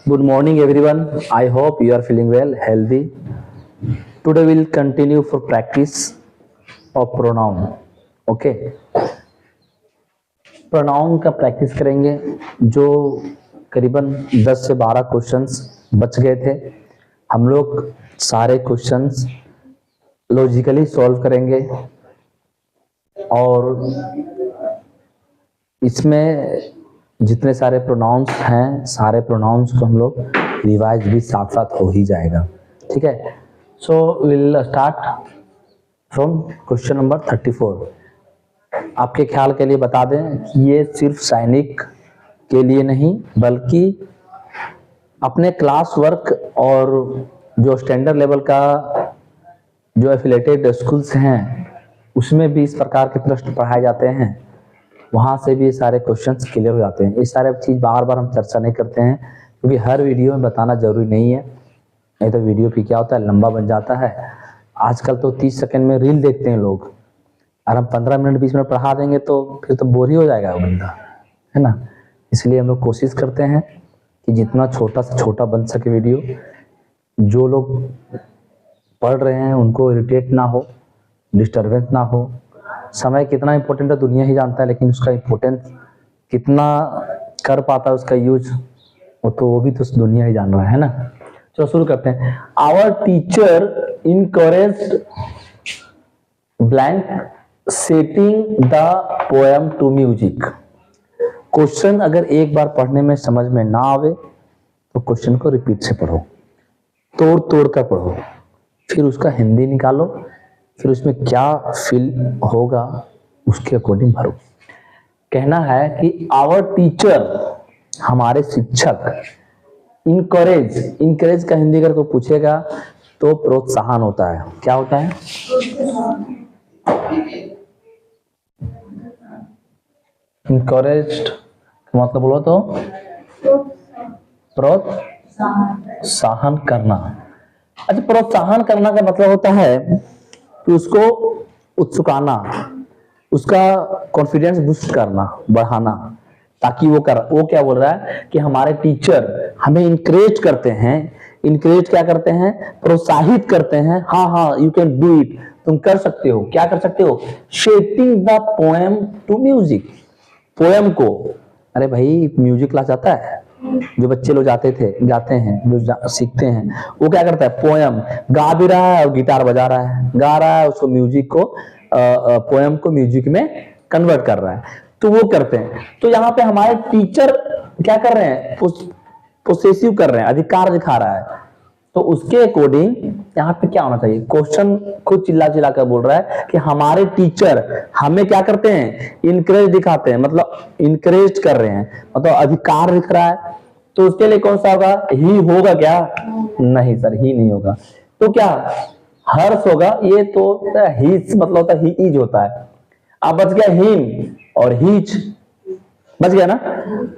Good morning, everyone. I hope you are feeling well, healthy. Today we'll continue for practice of pronoun. Okay. proनाउन का practice करेंगे। जो करीबन 10 से 12 questions बच गए थे, हम लोग सारे क्वेश्चंस लॉजिकली सॉल्व करेंगे और इसमें जितने सारे प्रोनाउंस हैं, सारे प्रोनाउंस को हम लोग रिवाइज भी साथ साथ हो ही जाएगा। ठीक है, so will start from question number 34। आपके ख्याल के लिए बता दें कि ये सिर्फ सैनिक के लिए नहीं, बल्कि अपने क्लास वर्क और जो स्टैंडर्ड लेवल का जो एफिलेटेड स्कूल्स हैं उसमें भी इस प्रकार के प्रश्न पढ़ाए जाते हैं, वहाँ से भी ये सारे क्वेश्चंस क्लियर हो जाते हैं। ये सारे चीज़ बार बार हम चर्चा नहीं करते हैं क्योंकि हर वीडियो में बताना जरूरी नहीं है, नहीं तो वीडियो भी क्या होता है, लंबा बन जाता है। आजकल तो 30 सेकंड में रील देखते हैं लोग, और हम 15 मिनट 20 मिनट पढ़ा देंगे तो फिर तो बोर ही हो जाएगा वो बंदा, है ना। इसलिए हम लोग कोशिश करते हैं कि जितना छोटा से छोटा बन सके वीडियो, जो लोग पढ़ रहे हैं उनको इरिटेट ना हो, डिस्टर्बेंस ना हो। समय कितना इंपॉर्टेंट है दुनिया ही जानता है, लेकिन उसका इम्पोर्टेंस कितना कर पाता है उसका यूज, वो भी तो दुनिया ही जान रहा है ना। चलो शुरू करते हैं। Our teacher encouraged blank setting the poem to music. Question अगर एक बार पढ़ने में समझ में ना आवे तो क्वेश्चन को रिपीट से पढ़ो, तोड़ तोड़ कर पढ़ो, फिर उसका हिंदी निकालो, फिर उसमें क्या फिल होगा उसके अकॉर्डिंग भरो। कहना है कि आवर टीचर, हमारे शिक्षक, इनकरेज का हिंदी अगर कोई पूछेगा तो प्रोत्साहन होता है। क्या होता है? इनकरेज्ड मतलब बोलो तो प्रोत्साहन करना। अच्छा, प्रोत्साहन करना का मतलब होता है कि उसको उत्सुकाना, उसका कॉन्फिडेंस बूस्ट करना, बढ़ाना, ताकि वो क्या बोल रहा है कि हमारे टीचर हमें इंकरेज करते हैं। इंकरेज क्या करते हैं? प्रोत्साहित करते हैं। हाँ हाँ, यू कैन डू इट, तुम कर सकते हो। क्या कर सकते हो? Shaping the poem to music. Poem को, अरे भाई म्यूजिक क्लास जाता है, जो बच्चे लोग जाते हैं, जो सीखते हैं, वो क्या करता है? पोएम गा भी रहा है और गिटार बजा रहा है, गा रहा है, उसको म्यूजिक को पोएम को म्यूजिक में कन्वर्ट कर रहा है, तो वो करते हैं। तो यहाँ पे हमारे टीचर क्या कर रहे हैं? पोसेसिव कर रहे हैं, अधिकार दिखा रहा है। तो उसके अकॉर्डिंग यहाँ पे क्या होना चाहिए? क्वेश्चन खुद चिल्ला चिल्ला कर बोल रहा है कि हमारे टीचर हमें क्या करते हैं? इनकरेज दिखाते हैं, मतलब इनकरेज कर रहे हैं, मतलब अधिकार दिख रहा है। तो उसके लिए कौन सा होगा? ही होगा क्या? नहीं सर, ही नहीं होगा। तो क्या हर्ष होगा? ये तो हीज मतलब होता है, ही इज होता है। अब बच गया हिम और हीज, बच गया ना।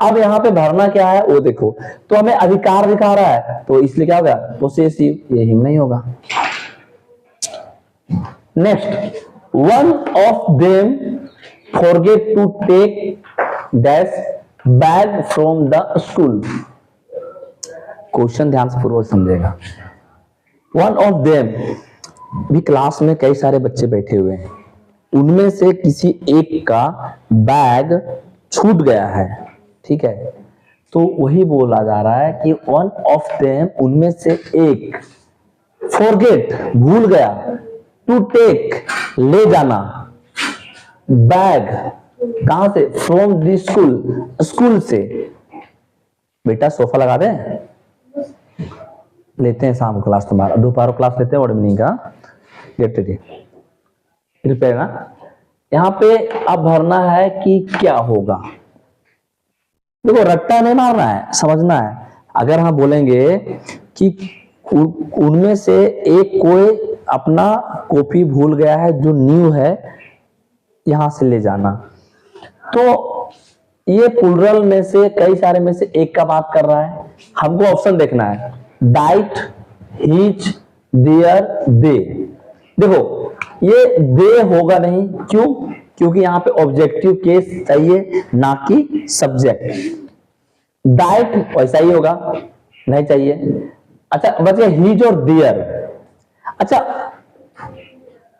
अब यहाँ पे भरना क्या है वो देखो, तो हमें अधिकार दिखा रहा है, तो इसलिए क्या होगा? पोसेसिव, ये हिम नहीं होगा। Next, one of them forget to take dash bag from the school. Question ध्यान से पूर्वक समझेगा। वन ऑफ देम, भी क्लास में कई सारे बच्चे बैठे हुए हैं, उनमें से किसी एक का बैग छूट गया है। ठीक है, तो वही बोला जा रहा है कि वन ऑफ देम, उनमें से एक, फॉरगेट भूल गया, टू टेक ले जाना, बैग कहां से? फ्रॉम द स्कूल, स्कूल से। बेटा सोफा लगा दे, लेते हैं शाम क्लास, तुम्हारा दोपहर क्लास लेते हैं, इवनिंग का गेट रेडी रिपेयर ना। यहाँ पे अब भरना है कि क्या होगा। देखो रट्टा नहीं मारना है, समझना है। अगर हम बोलेंगे कि उनमें से एक कोई अपना कॉपी भूल गया है जो न्यू है, यहां से ले जाना, तो ये प्लुरल में से, कई सारे में से एक का बात कर रहा है। हमको ऑप्शन देखना है, डाइट, हिच, देयर, दे। देखो ये दे होगा नहीं, क्यों? क्योंकि यहाँ पे ऑब्जेक्टिव केस चाहिए, ना कि सब्जेक्ट। डाइट वैसा ही होगा, नहीं चाहिए। अच्छा बच गया हीज और दियर। अच्छा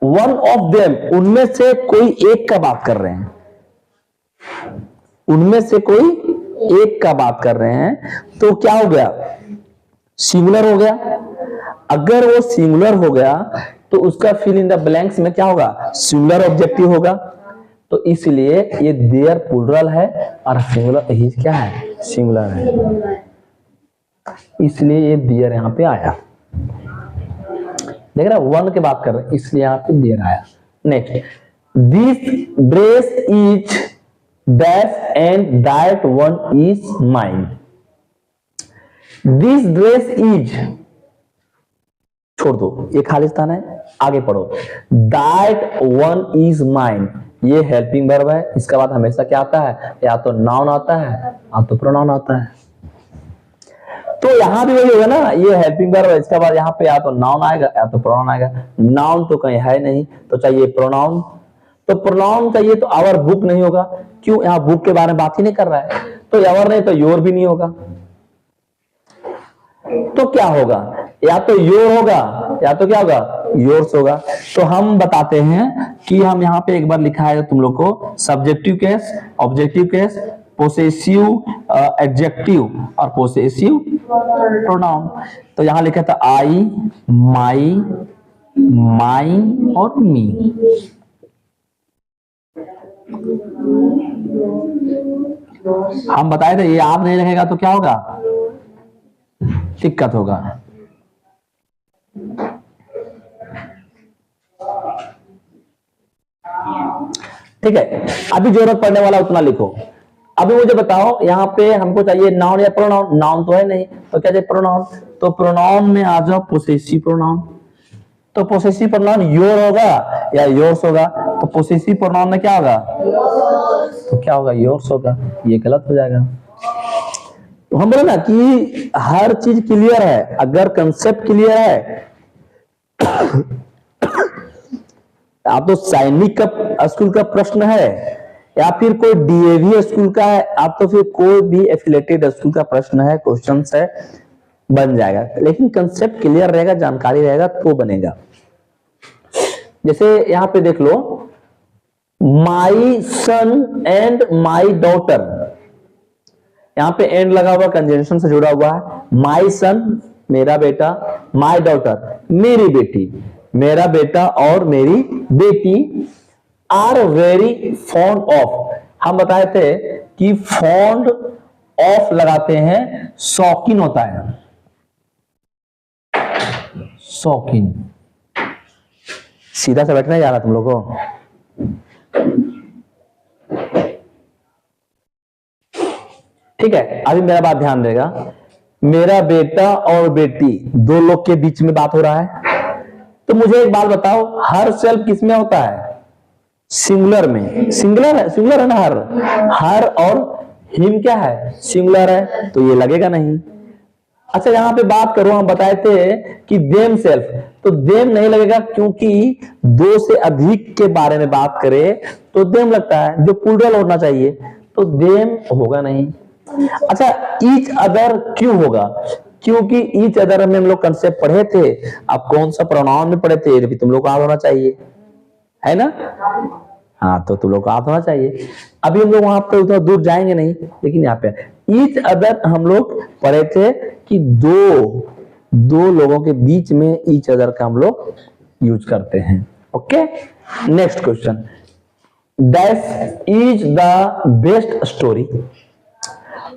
वन ऑफ देम, उनमें से कोई एक का बात कर रहे हैं, उनमें से कोई एक का बात कर रहे हैं, तो क्या हो गया, सिंगुलर हो गया। अगर वो सिंगुलर हो गया तो उसका फिल इन द ब्लैंक्स में क्या होगा, सिंगुलर ऑब्जेक्टिव होगा। तो इसलिए ये देयर प्लूरल है और सिंगुलर ही क्या है, सिंगुलर है, इसलिए ये देयर यहां पे आया। देख रहा वन के बात कर रहे हैं इसलिए यहां पे देयर आया। Next, this dress is that and that one is mine. This dress is, छोड़ दो ये खालिस्तान है, आगे पढ़ो। दैट वन इज माइन, ये हेल्पिंग वर्ब है, इसके बाद हमेशा क्या आता है, या तो नाउन आता है या तो प्रोनाउन आता है। तो यहां भी वही होगा ना, ये हेल्पिंग वर्ब है, इसके बाद यहाँ पे या तो नाउन आएगा या तो प्रोनाउन आएगा। नाउन तो कहीं है नहीं तो चाहिए प्रोनाउन, तो प्रोनाउन चाहिए तो आवर बुक नहीं होगा, क्यों, यहाँ बुक के बारे में बात ही नहीं कर रहा है, तो आवर नहीं तो योर भी नहीं होगा। तो क्या होगा, या तो योर होगा या तो क्या होगा, योर्स होगा। तो हम बताते हैं कि हम यहाँ पे एक बार लिखा है तुम लोग को, subjective case, objective case, possessive adjective और पोसेसिव प्रोनाउन। तो यहां लिखा था आई, माई, माइन और मी। हम बताए थे ये आप नहीं लगेगा तो क्या होगा, दिक्कत होगा। ठीक है, अभी जरूरत पड़ने वाला उतना लिखो। अभी मुझे बताओ यहाँ पे हमको चाहिए नाउन या प्रोनाउन, नाउन तो है नहीं तो क्या चाहिए, प्रोनाउन। तो प्रोनाउन में आ जाओ पोसेसिव प्रोनाउन। तो पोसेसिव प्रोनाउन योर होगा या योर्स होगा, तो पोसेसिव प्रोनाउन में क्या होगा, तो क्या होगा, योर्स होगा, ये गलत हो जाएगा। तो हम बोले ना कि हर चीज क्लियर है, अगर कंसेप्ट क्लियर है आप तो सैनिक का स्कूल का प्रश्न है या फिर कोई डीएवी स्कूल का है, आप तो फिर कोई भी एफिलेटेड स्कूल का प्रश्न है, क्वेश्चन है, बन जाएगा। लेकिन कंसेप्ट क्लियर रहेगा, जानकारी रहेगा तो बनेगा। जैसे यहां पे देख लो, माई सन एंड माई डॉटर, यहां पे एंड लगा हुआ, कंजंक्शन से जुड़ा हुआ है। माई सन मेरा बेटा, माई डॉटर मेरी बेटी, मेरा बेटा और मेरी बेटी आर वेरी फॉन्ड ऑफ। हम बताए थे कि फॉन्ड ऑफ लगाते हैं, शौकीन होता है, शौकीन। सीधा से बैठना जा रहा तुम लोगों को, ठीक है। अभी मेरा बात ध्यान देगा, मेरा बेटा और बेटी दो लोग के बीच में बात हो रहा है। तो मुझे एक बात बताओ, हर सेल्फ किस में होता है, सिंगुलर में। सिंगुलर है, सिंगुलर है ना, हर और हिम क्या है, सिंगुलर है, तो ये लगेगा नहीं। अच्छा यहां पे बात करो, हम बताए थे कि देम सेल्फ, तो देम नहीं लगेगा क्योंकि दो से अधिक के बारे में बात करे तो देम लगता है, जो प्लूरल होना चाहिए, तो देम होगा नहीं। अच्छा ईच अदर क्यों होगा, क्योंकि ईच अदर में हम लोग कंसेप्ट पढ़े थे। अब कौन सा प्रोनाउन में पढ़े थे, भी तुम लोग को याद होना चाहिए, है ना। हाँ तो तुम लोग को याद होना चाहिए। अभी हम लोग वहां पे उतना दूर जाएंगे नहीं, लेकिन यहाँ पे ईच अदर हम लोग पढ़े थे कि दो लोगों के बीच में ईच अदर का हम लोग यूज करते हैं। Okay, next question, that is the best story.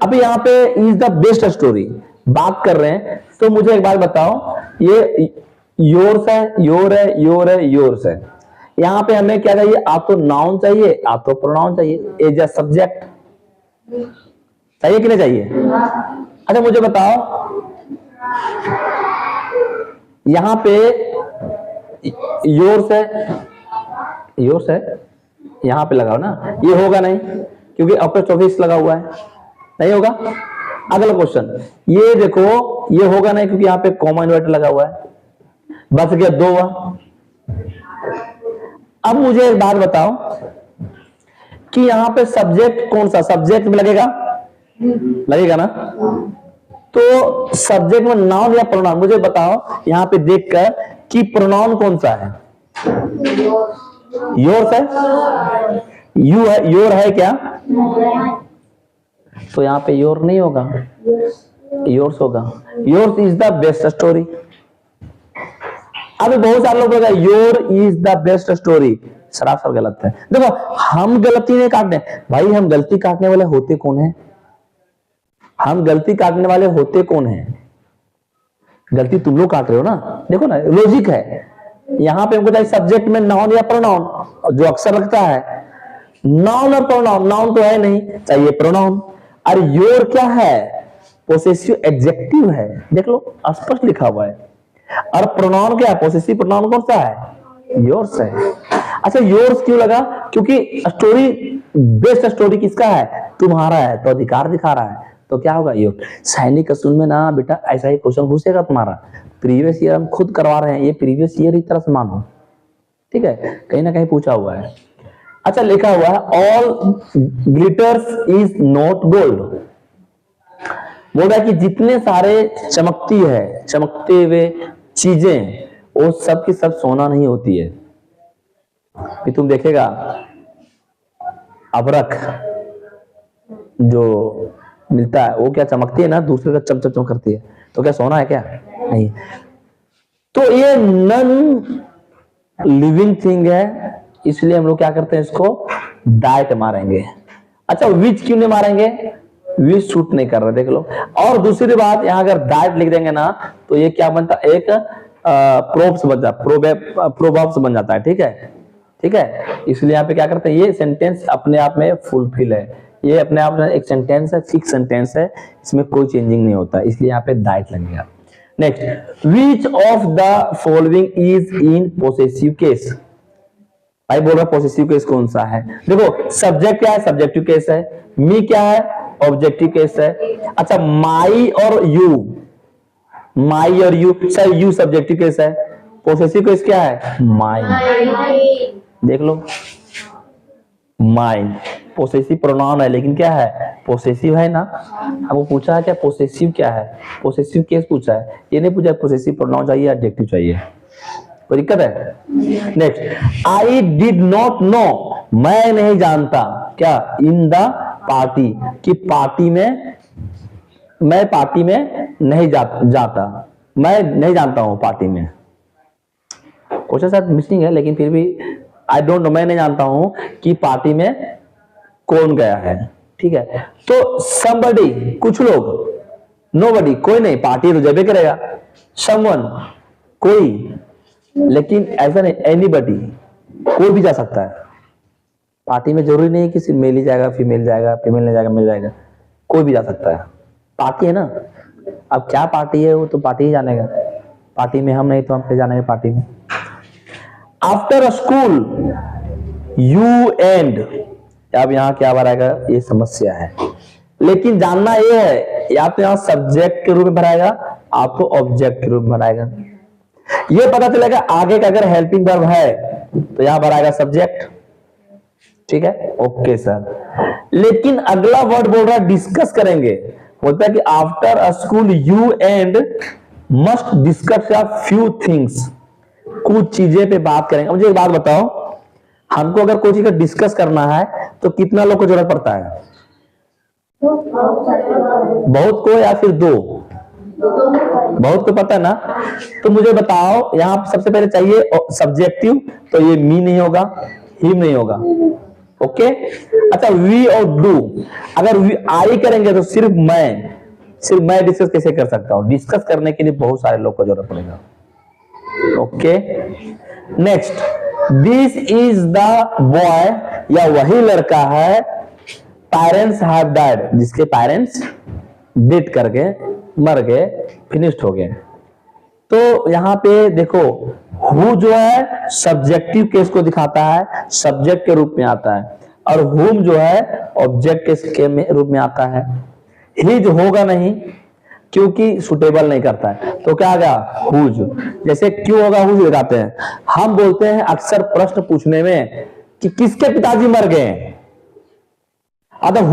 अभी यहाँ पे इज द बेस्ट स्टोरी बात कर रहे हैं, तो मुझे एक बात बताओ, ये योर्स है, योर है, योर है, योर्स है। यहाँ पे हमें क्या चाहिए, आप तो नाउन चाहिए आप तो प्रोनाउन चाहिए, एज अ सब्जेक्ट चाहिए कि नहीं चाहिए। अच्छा मुझे बताओ, यहाँ पे योर्स है, योर्स है, यहाँ पे लगाओ ना, ये होगा नहीं क्योंकि अपॉस्ट्रोफी लगा हुआ है, नहीं होगा। अगला क्वेश्चन, ये देखो ये होगा नहीं क्योंकि यहाँ पे कॉमा इन्वर्टर लगा हुआ है, बच गया दो हुआ। अब मुझे एक बात बताओ कि यहाँ पे सब्जेक्ट कौन सा, सब्जेक्ट में लगेगा लगेगा ना? तो सब्जेक्ट में नाउन या प्रोनाउन, मुझे बताओ यहाँ पे देखकर कि प्रोनाउन कौन सा है? योर्स है, यू है, योर है क्या? तो यहाँ पे योर नहीं होगा, योर्स होगा। Yours is the best story. अभी बहुत सारे लोग बोलेंगे your is the best story, सरासर गलत है। देखो हम गलती नहीं काटने भाई, हम गलती काटने वाले होते कौन है? हम गलती काटने वाले होते कौन है? गलती तुम लोग काट रहे हो ना। देखो ना, लॉजिक है। यहाँ पे हमको चाहिए सब्जेक्ट में नाउन या प्रोनाउन, जो अक्सर लगता है नाउन और प्रोनाउन। नाउन तो है नहीं, चाहिए प्रोनाउन। और योर क्या है? पोसेसिव एडजेक्टिव है, देख लो स्पष्ट लिखा हुआ है। और प्रोनाउन क्या है? पोसेसिव प्रोनाउन कौन सा है? योर्स है। अच्छा योर्स क्यों लगा? क्योंकि स्टोरी, बेस्ट स्टोरी किसका है? तुम्हारा है, तो अधिकार दिखा रहा है, तो क्या होगा? योर। सैनिक कसून में ना बेटा ऐसा ही क्वेश्चन घुसेगा तुम्हारा। प्रीवियस ईयर हम खुद करवा रहे हैं, ये प्रीवियस ईयर ही तरह से मानो, ठीक है, कहीं ना कहीं पूछा हुआ है। अच्छा लिखा हुआ है all glitters is not gold. बोल रहा है कि जितने सारे चमकती है, चमकते हुए चीजें, वो सब की सब सोना नहीं होती है। कि तुम देखेगा अबरख जो मिलता है वो क्या चमकती है ना, दूसरे का चम चम चम करती है, तो क्या सोना है क्या? नहीं। तो ये नन लिविंग थिंग है, इसलिए हम लोग क्या करते हैं, इसको डाइट मारेंगे। अच्छा विच क्यों नहीं मारेंगे? विच शूट नहीं कर रहे, देख लो। और दूसरी बात, यहां अगर डाइट लिख देंगे ना तो ये क्या बनता? एक प्रोब्स बन जाता, प्रोवर्ब्स बन जाता है, ठीक है, ठीक है। इसलिए यहाँ पे क्या करते हैं, ये सेंटेंस अपने आप में फुलफिल है, ये अपने आप में एक सेंटेंस है, फिक्स सेंटेंस है, इसमें कोई चेंजिंग नहीं होता, इसलिए यहाँ पे डाइट लगेगा। Next, which of the following is in possessive case? भाई बोल रहा पोसेसिव केस कौन सा है? देखो सब्जेक्ट क्या है? सब्जेक्टिव केस है। मी क्या है? ऑब्जेक्टिव केस है। अच्छा माई और यू, माई और you, sir you subjective case है, पोसेसिव केस क्या है? माई। देख लो माई पोसेसिव प्रोनाउन है, लेकिन क्या है? पोसेसिव है ना। हमको पूछा है क्या पोसेसिव क्या है? पोसेसिव केस पूछा है, ये नहीं पूछा पोसेसिव प्रोनाउन चाहिए, एडजेक्टिव चाहिए। कोई दिक्कत है? Next, I did not know, मैं नहीं जानता क्या? इन द पार्टी, कि पार्टी में, मैं पार्टी में नहीं जाता, मैं नहीं जानता हूं पार्टी में। क्वेश्चन शायद मिसिंग है, लेकिन फिर भी आई डोंट नो, मैं नहीं जानता हूं कि पार्टी में कौन गया है, ठीक है। तो somebody, कुछ लोग, nobody कोई नहीं, पार्टी तो जबे करेगा। someone कोई, लेकिन ऐसा नहीं anybody, कोई भी जा सकता है पार्टी में। जरूरी नहीं है कि सिर्फ मेल ही जाएगा, फीमेल जाएगा, फीमेल नहीं जाएगा, मेल जाएगा, कोई भी जा सकता है। पार्टी है ना, अब क्या पार्टी है वो तो पार्टी ही जानेगा। पार्टी में हम नहीं तो हम पे जानेंगे पार्टी में। आफ्टर स्कूल यू एंड, अब यहाँ क्या भराएगा? ये समस्या है, लेकिन जानना ये है, या तो यहाँ सब्जेक्ट के रूप में भराएगा, आपको ऑब्जेक्ट के रूप में भराएगा। ये पता चलेगा आगे का अगर हेल्पिंग वर्ब है तो यहाँ भराएगा सब्जेक्ट, ठीक है, ओके सर। लेकिन अगला वर्ड बोल रहा है डिस्कस करेंगे, बोलता है कि after school you and must discuss a few things, कुछ चीजें पे बात करेंगे। मुझे एक बात बताओ, हमको अगर कोई चीज का डिस्कस करना है तो कितना लोग को जरूरत पड़ता है? बहुत को या फिर दो? बहुत को पता है ना। तो मुझे बताओ यहाँ सबसे पहले चाहिए सब्जेक्टिव, तो ये मी नहीं होगा, हिम नहीं होगा, ओके। अच्छा वी और डू, अगर वी आई करेंगे तो सिर्फ मैं डिस्कस कैसे कर सकता हूँ? डिस्कस करने के लिए बहुत सारे लोग को जरूरत पड़ेगा, okay. Next, this is the boy, या वही लड़का है, पेरेंट्स हैव डाइड, जिसके पेरेंट्स डेथ कर गए, मर गए, फिनिश्ड हो गए। तो यहाँ पे देखो हु जो है सब्जेक्टिव केस को दिखाता है, सब्जेक्ट के रूप में आता है, और हुम जो है ऑब्जेक्ट केस के रूप में आता है। हिज होगा नहीं क्योंकि सुटेबल नहीं करता है, तो क्या आ गया? हुज। जैसे क्यों होगा हुज लगाते हैं। हम बोलते हैं अक्सर प्रश्न पूछने में कि किसके पिताजी मर गए, अगर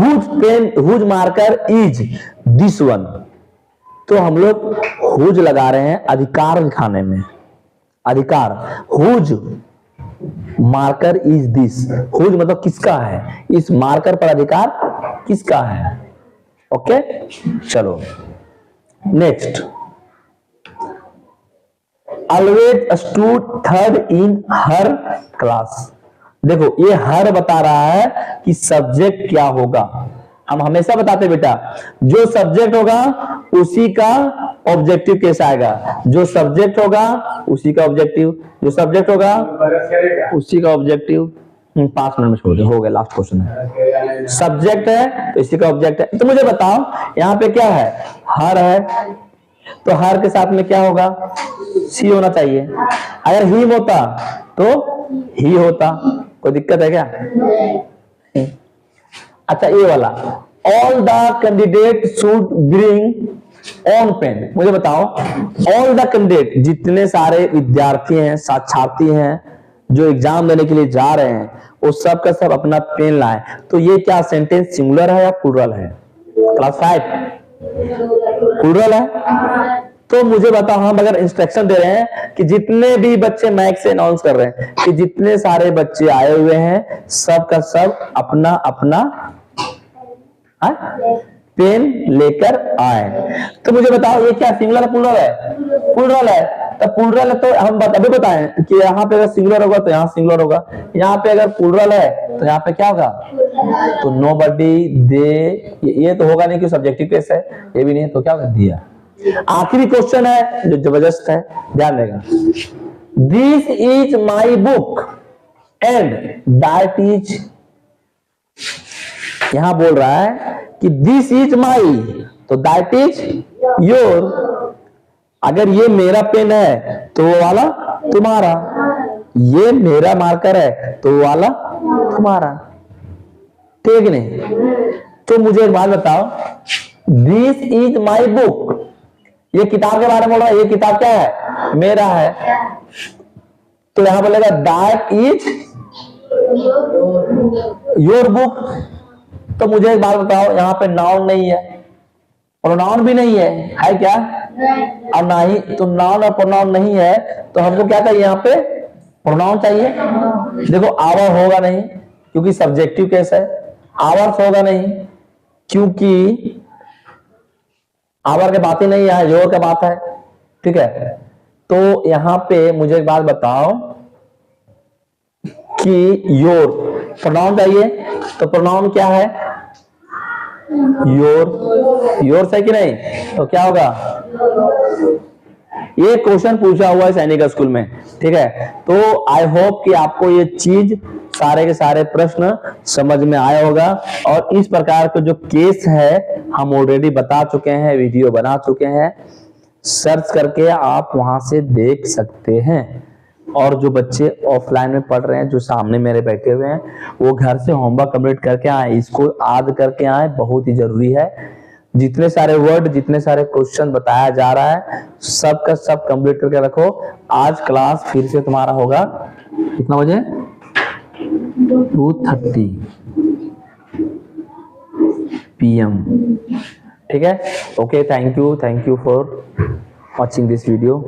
whose marker is this one, तो हम लोग हुज लगा रहे हैं अधिकार दिखाने में। अधिकार, whose marker is this, whose मतलब किसका है, इस मार्कर पर अधिकार किसका है। ओके, चलो next, always stood third in her class. देखो ये हर बता रहा है कि सब्जेक्ट क्या होगा। हम हमेशा बताते बेटा, जो सब्जेक्ट होगा उसी का ऑब्जेक्टिव कैसा आएगा, जो सब्जेक्ट होगा उसी का ऑब्जेक्टिव, जो सब्जेक्ट होगा उसी का ऑब्जेक्टिव। 5 मिनट में छोड़ दे, हो गया, लास्ट क्वेश्चन है। सब्जेक्ट है तो इसी का ऑब्जेक्ट है। तो मुझे बताओ यहाँ पे क्या है, हर है, तो हर के साथ में क्या होगा, सी होना चाहिए। अगर ही होता तो ही होता, कोई दिक्कत है क्या? अच्छा ये वाला, all the candidate should bring on pen. मुझे बताओ, ऑल द कैंडिडेट, जितने सारे विद्यार्थी हैं, साक्षार्थी हैं जो एग्जाम देने के लिए जा रहे हैं, वो सब का सब अपना पेन लाए। तो ये क्या सेंटेंस सिंगुलर है या प्लूरल है? क्लास 5 प्लूरल है। तो मुझे बताओ, हम अगर इंस्ट्रक्शन दे रहे हैं कि जितने भी बच्चे माइक से अनाउंस कर रहे हैं कि जितने सारे बच्चे आए हुए हैं, सब का सब अपना अपना पेन लेकर आए। तो मुझे बताओ ये क्या सिंगुलर है प्लूरल है? प्लूरल है। तो प्लूरल है तो हम अभी बताएं कि यहाँ पे अगर सिंगुलर होगा तो यहाँ सिंगुलर होगा, यहाँ पे अगर प्लूरल है तो यहाँ पे क्या होगा? तो नोबडी, दे, ये तो होगा नहीं कि सब्जेक्टिव केस है, ये भी नहीं, तो क्या होगा? दिया। आखिरी क्वेश्चन है जो जबरदस्त है, ध्यान देगा। This is my book and that is, यहां बोल रहा है कि दिस इज माई, तो दैट इज योर। अगर ये मेरा पेन है तो वो वाला तुम्हारा, ये मेरा मार्कर है तो वो वाला तुम्हारा, ठीक नहीं? तो मुझे एक बात बताओ, दिस इज माई बुक, ये किताब के बारे में बोल रहा है, ये किताब क्या है? मेरा है। तो यहां बोलेगा दैट इज योर बुक। तो मुझे एक बात बताओ, यहाँ पे नाउन नहीं है, प्रोनाउन भी नहीं है क्या? और ना ही, तो नाउन और प्रोनाउन नहीं है तो हमको क्या चाहिए? यहाँ पे प्रोनाउन चाहिए। देखो आवर होगा नहीं क्योंकि सब्जेक्टिव केस है, आवर्स होगा नहीं क्योंकि आवर के बात ही नहीं है, योर का बात है, ठीक है? तो यहाँ पे मुझे एक बात बताओ कि योर प्रोनाउन चाहिए, तो प्रोनाउन क्या है? योर। योर है कि नहीं? तो क्या होगा? ये क्वेश्चन पूछा हुआ है सैनिक स्कूल में, ठीक है? तो आई होप कि आपको ये चीज, सारे के सारे प्रश्न समझ में आया होगा। और इस प्रकार के जो केस है हम ऑलरेडी बता चुके हैं, वीडियो बना चुके हैं, सर्च करके आप वहां से देख सकते हैं। और जो बच्चे ऑफलाइन में पढ़ रहे हैं, जो सामने मेरे बैठे हुए हैं, वो घर से होमवर्क कंप्लीट करके आए, इसको याद करके आए, बहुत ही जरूरी है। जितने सारे वर्ड, जितने सारे क्वेश्चन बताया जा रहा है, सब का सब कंप्लीट करके रखो। आज क्लास फिर से तुम्हारा होगा कितना बजे? 2:30 PM, ठीक है? Okay, thank you for watching this video.